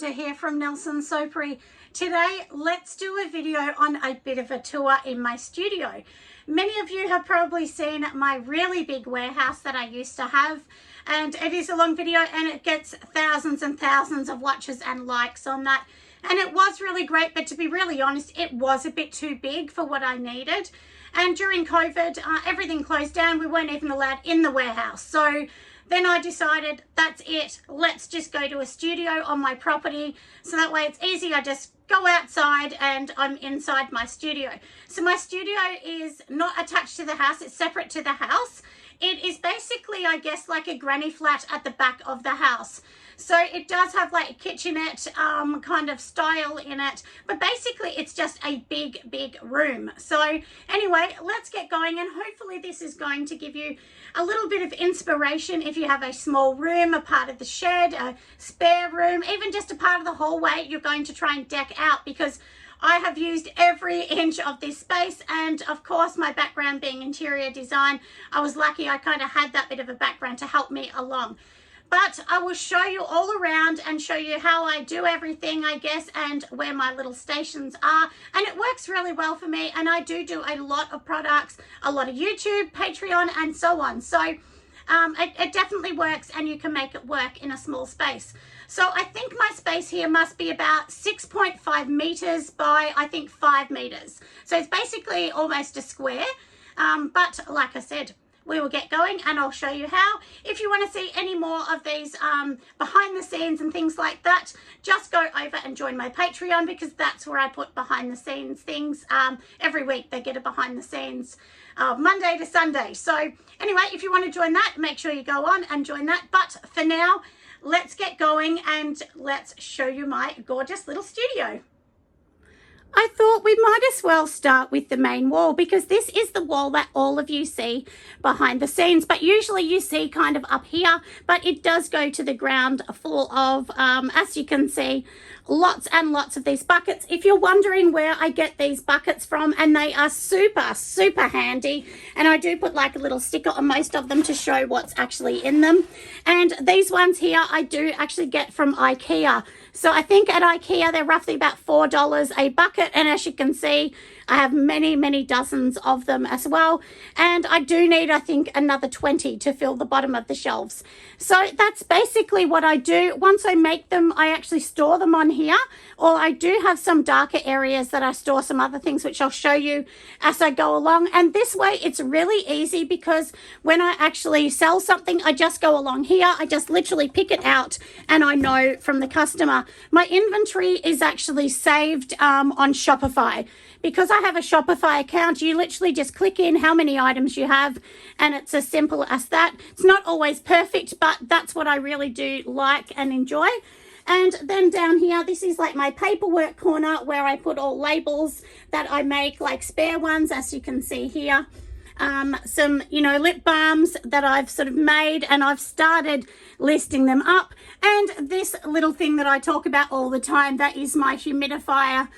Amanda here from Nelson Soapery. Today, let's do a video on a bit of a tour in my studio. Many of you have probably seen my really big warehouse that I used to have, and it is a long video and it gets thousands and thousands of watches and likes on that. And it was really great, but to be really honest, it was a bit too big for what I needed. And during COVID, everything closed down. We weren't even allowed in the warehouse. So then I decided, that's it. Let's just go to a studio on my property. So that way it's easy. I just go outside and I'm inside my studio. So my studio is not attached to the house. It's separate to the house. It is basically, I guess, like a granny flat at the back of the house. So it does have like a kitchenette kind of style in it, but basically it's just a big room. So anyway, let's get going, and hopefully this is going to give you a little bit of inspiration if you have a small room, a part of the shed, a spare room, even just a part of the hallway you're going to try and deck out, because I have used every inch of this space. And of course, my background being interior design, I was lucky I kind of had that bit of a background to help me along. But I will show you all around and show you how I do everything, I guess, and where my little stations are. And it works really well for me. And I do a lot of products, a lot of YouTube, Patreon, and so on. So it definitely works, and you can make it work in a small space. So I think my space here must be about 6.5 meters by, I think, 5 meters. So it's basically almost a square. But like I said, we will get going and I'll show you how. If you want to see any more of these behind the scenes and things like that, just go over and join my Patreon, because that's where I put behind the scenes things. Every week they get a behind the scenes Monday to Sunday. So anyway, if you want to join that, make sure you go on and join that. But for now, let's get going and let's show you my gorgeous little studio. I thought we might as well start with the main wall, because this is the wall that all of you see behind the scenes, but usually you see kind of up here, but it does go to the ground full of, as you can see, lots and lots of these buckets. If you're wondering where I get these buckets from, and they are super handy, and I do put like a little sticker on most of them to show what's actually in them. And these ones here I do actually get from IKEA. So I think at IKEA they're roughly about $4 a bucket, and as you can see, I have many dozens of them as well. And I do need, I think, another 20 to fill the bottom of the shelves. So that's basically what I do. Once I make them, I actually store them on here, or I do have some darker areas that I store some other things, which I'll show you as I go along. And this way it's really easy, because when I actually sell something, I just go along here. I just literally pick it out and I know from the customer. My inventory is actually saved on Shopify. Because I have a Shopify account, you literally just click in how many items you have, and it's as simple as that. It's not always perfect, but that's what I really do like and enjoy. And then down here, this is like my paperwork corner, where I put all labels that I make, like spare ones, as you can see here. Some, lip balms that I've sort of made, and I've started listing them up. And this little thing that I talk about all the time, that is my humidifier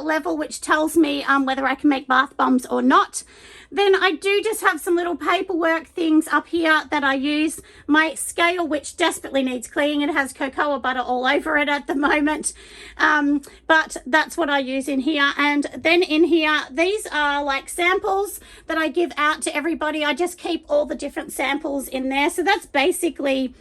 level, which tells me whether I can make bath bombs or not. Then I do just have some little paperwork things up here that I use. My scale, which desperately needs cleaning. It has cocoa butter all over it at the moment. But that's what I use in here. And then in here, these are like samples that I give out to everybody. I just keep all the different samples in there. So that's basically,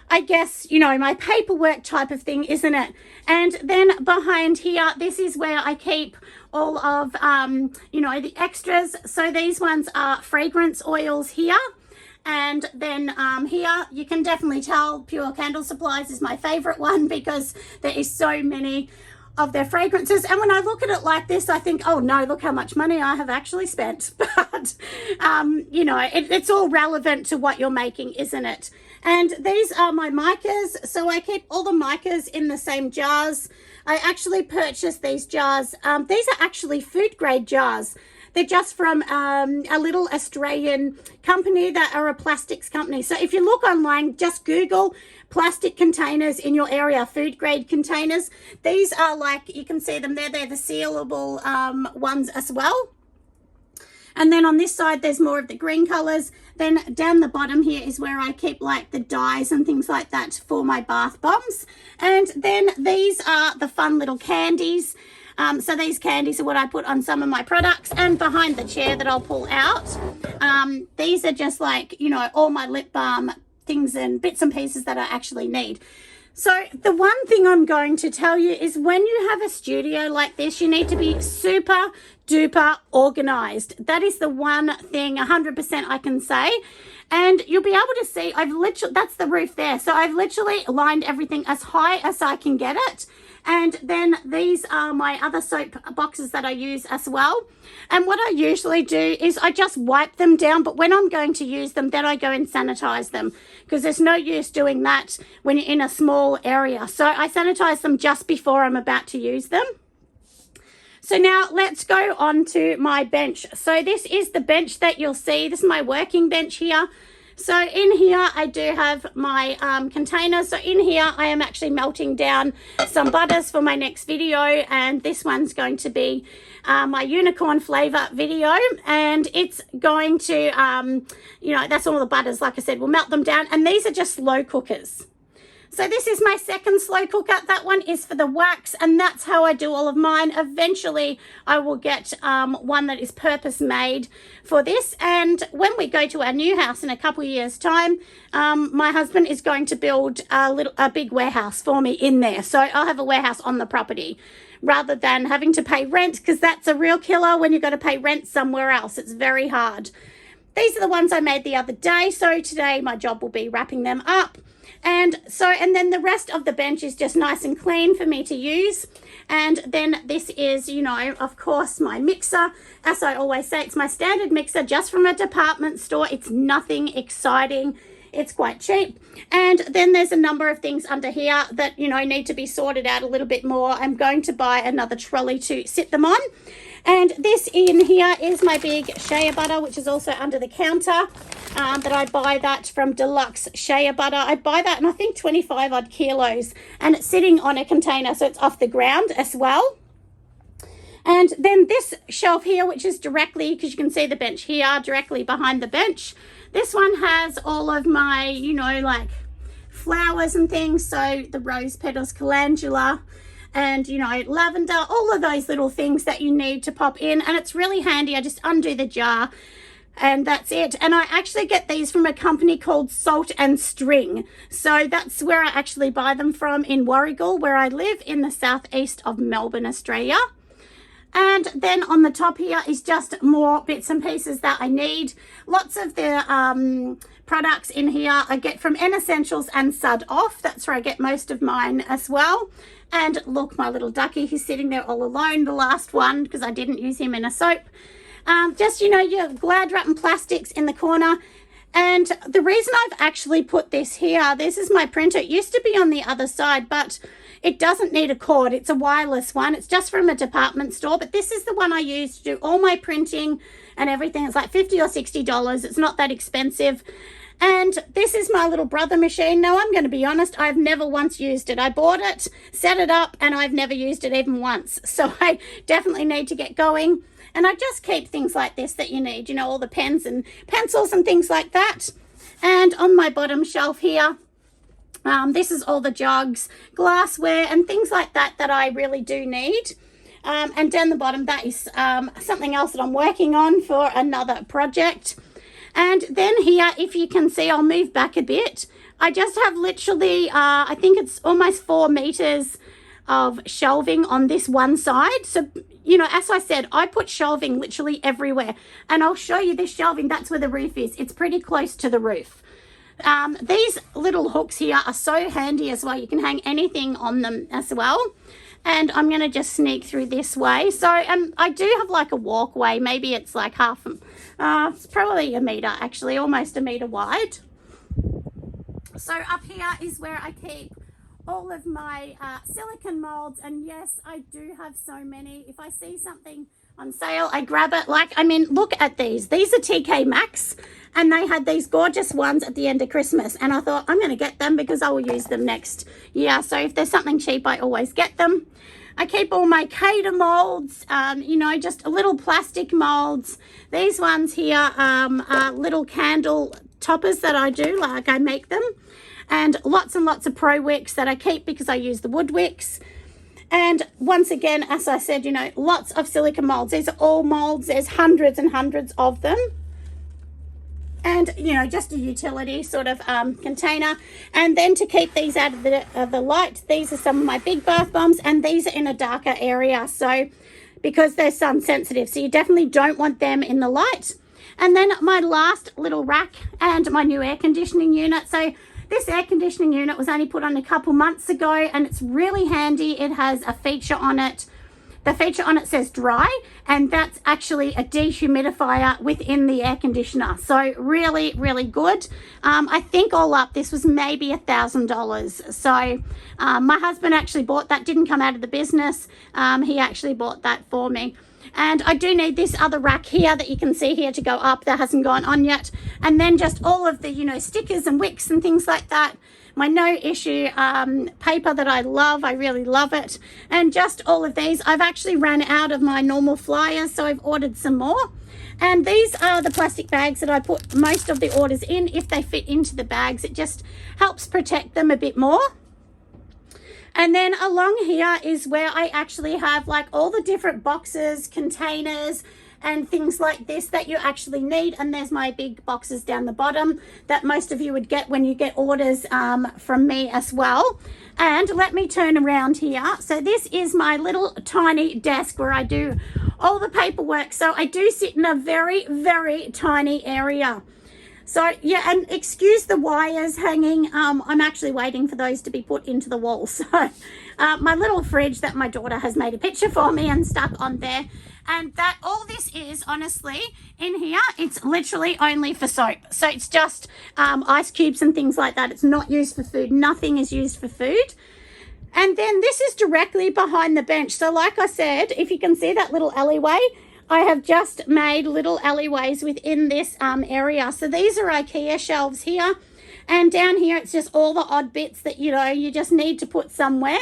I guess, my paperwork type of thing, isn't it? And then behind here, this is where I keep all of, the extras. So these ones are fragrance oils here. And then here, you can definitely tell Pure Candle Supplies is my favorite one, because there is so many of their fragrances. And when I look at it like this, I think, oh no, look how much money I have actually spent. But, it's all relevant to what you're making, isn't it? And these are my micas. So I keep all the micas in the same jars. I actually purchased these jars. These are actually food grade jars. They're just from a little Australian company that are a plastics company. So if you look online, just Google plastic containers in your area, food grade containers. These are like, you can see them there. They're the sealable ones as well. And then on this side, there's more of the green colors. Then down the bottom here is where I keep like the dyes and things like that for my bath bombs. And then these are the fun little candies. So these candies are what I put on some of my products, and behind the chair that I'll pull out. These are just like, you know, all my lip balm things and bits and pieces that I actually need. So the one thing I'm going to tell you is when you have a studio like this, you need to be super duper organized. That is the one thing 100% I can say. And you'll be able to see, that's the roof there. So I've literally lined everything as high as I can get it. And then these are my other soap boxes that I use as well. And what I usually do is I just wipe them down, but when I'm going to use them, then I go and sanitize them, because there's no use doing that when you're in a small area. So I sanitize them just before I'm about to use them. So now let's go on to my bench. So this is the bench that you'll see. This is my working bench here. So in here, I do have my containers. So in here, I am actually melting down some butters for my next video. And this one's going to be my unicorn flavor video. And it's going to, you know, that's all the butters. Like I said, we'll melt them down. And these are just slow cookers. So this is my second slow cooker. That one is for the wax, and that's how I do all of mine. Eventually, I will get one that is purpose made for this. And when we go to our new house in a couple of years' time, my husband is going to build a big warehouse for me in there. So I'll have a warehouse on the property rather than having to pay rent, because that's a real killer when you've got to pay rent somewhere else. It's very hard. These are the ones I made the other day. So today my job will be wrapping them up. And then the rest of the bench is just nice and clean for me to use. And then this is, you know, of course, my mixer. As I always say, it's my standard mixer just from a department store. It's nothing exciting. It's quite cheap. And then there's a number of things under here that, you know, need to be sorted out a little bit more. I'm going to buy another trolley to sit them on. And this in here is my big shea butter, which is also under the counter. That I buy that from Deluxe Shea Butter. I buy that in I think 25 odd kilos, and it's sitting on a container, so it's off the ground as well. And then this shelf here, which is directly, because you can see the bench here, directly behind the bench. This one has all of my, you know, like flowers and things. So the rose petals, calendula, and, you know, lavender, all of those little things that you need to pop in. And it's really handy. I just undo the jar, and that's it. And I actually get these from a company called Salt and String. So that's where I actually buy them from, in Warragul, where I live in the southeast of Melbourne, Australia. And then on the top here is just more bits and pieces that I need. Lots of the products in here I get from N Essentials and Sud Off. That's where I get most of mine as well. And look, my little ducky, he's sitting there all alone, the last one, because I didn't use him in a soap. Just, you know, your Glad wrap and plastics in the corner. And the reason I've actually put this here, this is my printer. It used to be on the other side, but it doesn't need a cord. It's a wireless one. It's just from a department store, but this is the one I use to do all my printing and everything. It's like $50 or $60. It's not that expensive. And this is my little brother machine. Now, I'm going to be honest, I've never once used it. I bought it, set it up, and I've never used it even once. So I definitely need to get going. And I just keep things like this that you need, you know, all the pens and pencils and things like that. And on my bottom shelf here, this is all the jugs, glassware, and things like that that I really do need. And down the bottom, that is something else that I'm working on for another project. And then here, if you can see, I'll move back a bit. I just have literally, I think it's almost 4 meters of shelving on this one side. So, you know, as I said, I put shelving literally everywhere. And I'll show you this shelving. That's where the roof is. It's pretty close to the roof. These little hooks here are so handy as well. You can hang anything on them as well. And I'm going to just sneak through this way. So I do have like a walkway. Maybe it's like it's probably a meter, actually, almost a meter wide. So up here is where I keep all of my silicone molds. And yes, I do have so many. If I see something on sale, I grab it. Like, I mean, look at these. These are TK Maxx, and they had these gorgeous ones at the end of Christmas. And I thought, I'm going to get them because I will use them next year. So if there's something cheap, I always get them. I keep all my cater molds, you know, just little plastic molds. These ones here are little candle toppers that I do, like I make them. And lots of pro wicks that I keep because I use the wood wicks. And once again, as I said, you know, lots of silicone molds. These are all molds. There's hundreds and hundreds of them. And, you know, just a utility sort of container. And then to keep these out of the light, these are some of my big bath bombs, and these are in a darker area. So, because they're sun sensitive, so you definitely don't want them in the light. And then my last little rack and my new air conditioning unit. So this air conditioning unit was only put on a couple months ago, and it's really handy. It has a feature on it. The feature on it says dry, and that's actually a dehumidifier within the air conditioner. So really, really good. I think all up, this was maybe $1,000. So my husband actually bought that, didn't come out of the business. He actually bought that for me. And I do need this other rack here that you can see here to go up. That hasn't gone on yet. And then just all of the, you know, stickers and wicks and things like that. My no issue paper that I love. I really love it. And just all of these. I've actually ran out of my normal flyers, so I've ordered some more. And these are the plastic bags that I put most of the orders in. If they fit into the bags, it just helps protect them a bit more. And then along here is where I actually have like all the different boxes, containers, and things like this that you actually need. And there's my big boxes down the bottom that most of you would get when you get orders from me as well. And let me turn around here. So this is my little tiny desk where I do all the paperwork. So I do sit in a very, very tiny area. So yeah, and excuse the wires hanging. I'm actually waiting for those to be put into the wall. So my little fridge that my daughter has made a picture for me and stuck on there. And that all this is, honestly, in here, it's literally only for soap. So it's just ice cubes and things like that. It's not used for food. Nothing is used for food. And then this is directly behind the bench. So like I said, if you can see that little alleyway, I have just made little alleyways within this area. So these are IKEA shelves here. And down here, it's just all the odd bits that, you know, you just need to put somewhere.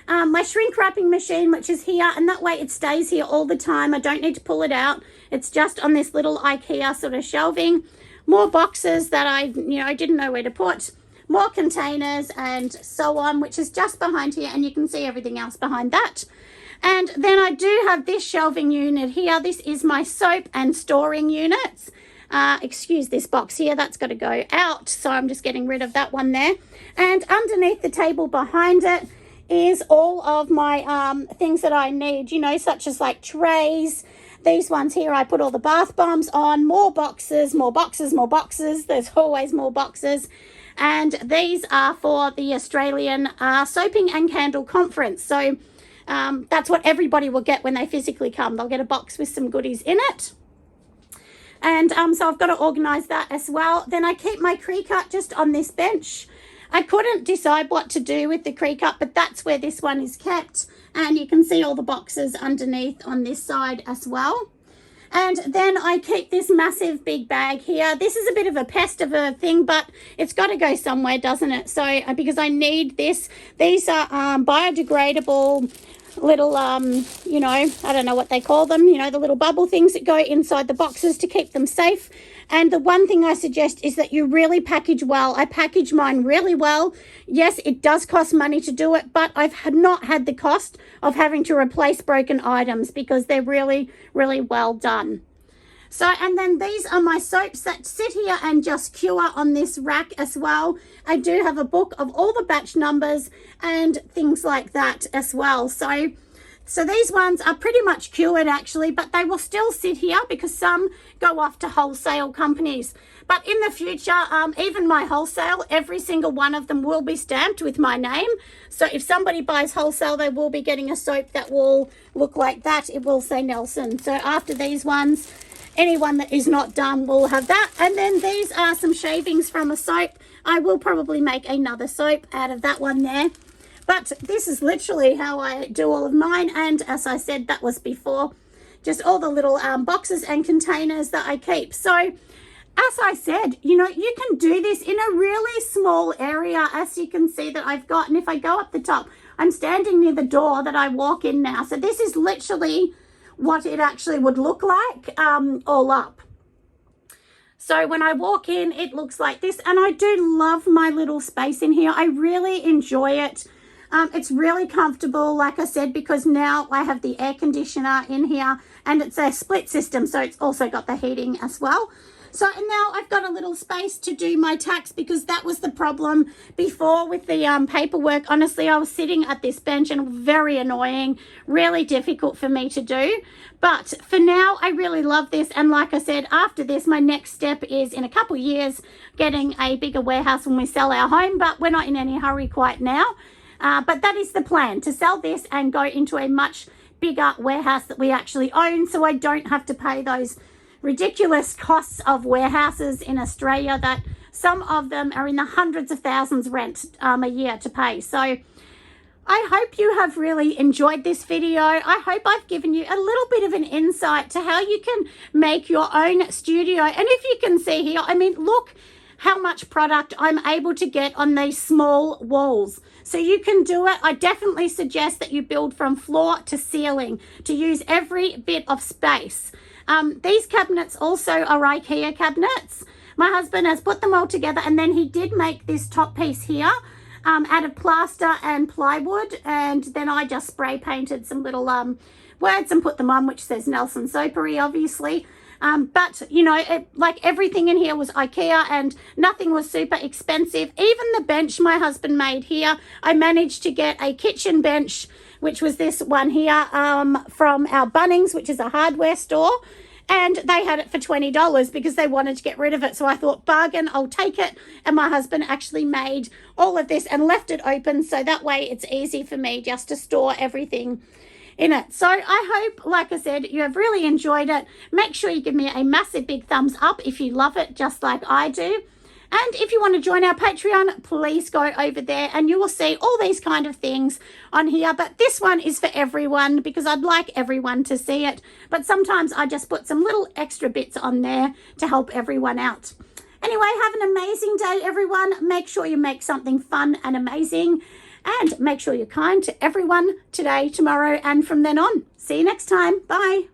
My shrink wrapping machine, which is here, and that way it stays here all the time. I don't need to pull it out. It's just on this little IKEA sort of shelving. More boxes that I didn't know where to put. More containers and so on, which is just behind here, and you can see everything else behind that. And then I do have this shelving unit here. This is my soap and storing units. Excuse this box here, that's got to go out. So I'm just getting rid of that one there. And underneath the table behind it is all of my things that I need, you know, such as like trays. These ones here, I put all the bath bombs on. More boxes, more boxes, more boxes. There's always more boxes. And these are for the Australian Soaping and Candle Conference. So that's what everybody will get when they physically come. They'll get a box with some goodies in it. And so I've got to organise that as well. Then I keep my Cricut just on this bench. I couldn't decide what to do with the Cricut, but that's where this one is kept. And you can see all the boxes underneath on this side as well. And then I keep this massive big bag here. This is a bit of a pest of a thing, but it's got to go somewhere, doesn't it? So because I need this. These are biodegradable little, you know, I don't know what they call them, you know, the little bubble things that go inside the boxes to keep them safe. And the one thing I suggest is that you really package well. I package mine really well. Yes, it does cost money to do it, but I've not had the cost of having to replace broken items because they're really, really well done. So, and then these are my soaps that sit here and just cure on this rack as well. I do have a book of all the batch numbers and things like that as well. So these ones are pretty much cured actually, but they will still sit here because some go off to wholesale companies. But in the future, even my wholesale, every single one of them will be stamped with my name. So if somebody buys wholesale, they will be getting a soap that will look like that. It will say Nelson. So after these ones, anyone that is not done will have that. And then these are some shavings from a soap. I will probably make another soap out of that one there. But this is literally how I do all of mine. And as I said, that was before. Just all the little boxes and containers that I keep. So as I said, you know, you can do this in a really small area, as you can see that I've got. And if I go up the top, I'm standing near the door that I walk in now. So this is literally what it actually would look like all up. So when I walk in, it looks like this, and I do love my little space in here. I really enjoy it. It's really comfortable, like I said, because now I have the air conditioner in here, and it's a split system, so it's also got the heating as well. So now I've got a little space to do my tax, because that was the problem before with the paperwork. Honestly, I was sitting at this bench and very annoying, really difficult for me to do. But for now, I really love this. And like I said, after this, my next step is in a couple of years getting a bigger warehouse when we sell our home, but we're not in any hurry quite now. But that is the plan, to sell this and go into a much bigger warehouse that we actually own, so I don't have to pay those ridiculous costs of warehouses in Australia that some of them are in the hundreds of thousands rent a year to pay. So I hope you have really enjoyed this video. I hope I've given you a little bit of an insight to how you can make your own studio. And if you can see here, I mean, look how much product I'm able to get on these small walls. So you can do it. I definitely suggest that you build from floor to ceiling to use every bit of space. These cabinets also are IKEA cabinets. My husband has put them all together, and then he did make this top piece here out of plaster and plywood, and then I just spray painted some little words and put them on, which says Nelson Soapery, obviously. But, you know, like everything in here was IKEA, and nothing was super expensive. Even the bench my husband made here, I managed to get a kitchen bench, which was this one here from our Bunnings, which is a hardware store. And they had it for $20 because they wanted to get rid of it. So I thought, bargain, I'll take it. And my husband actually made all of this and left it open, so that way it's easy for me just to store everything in it. So I hope, like I said, you have really enjoyed it. Make sure you give me a massive big thumbs up if you love it, just like I do. And if you want to join our Patreon, please go over there and you will see all these kind of things on here. But this one is for everyone because I'd like everyone to see it. But sometimes I just put some little extra bits on there to help everyone out. Anyway, have an amazing day, everyone. Make sure you make something fun and amazing. And make sure you're kind to everyone today, tomorrow, and from then on. See you next time. Bye.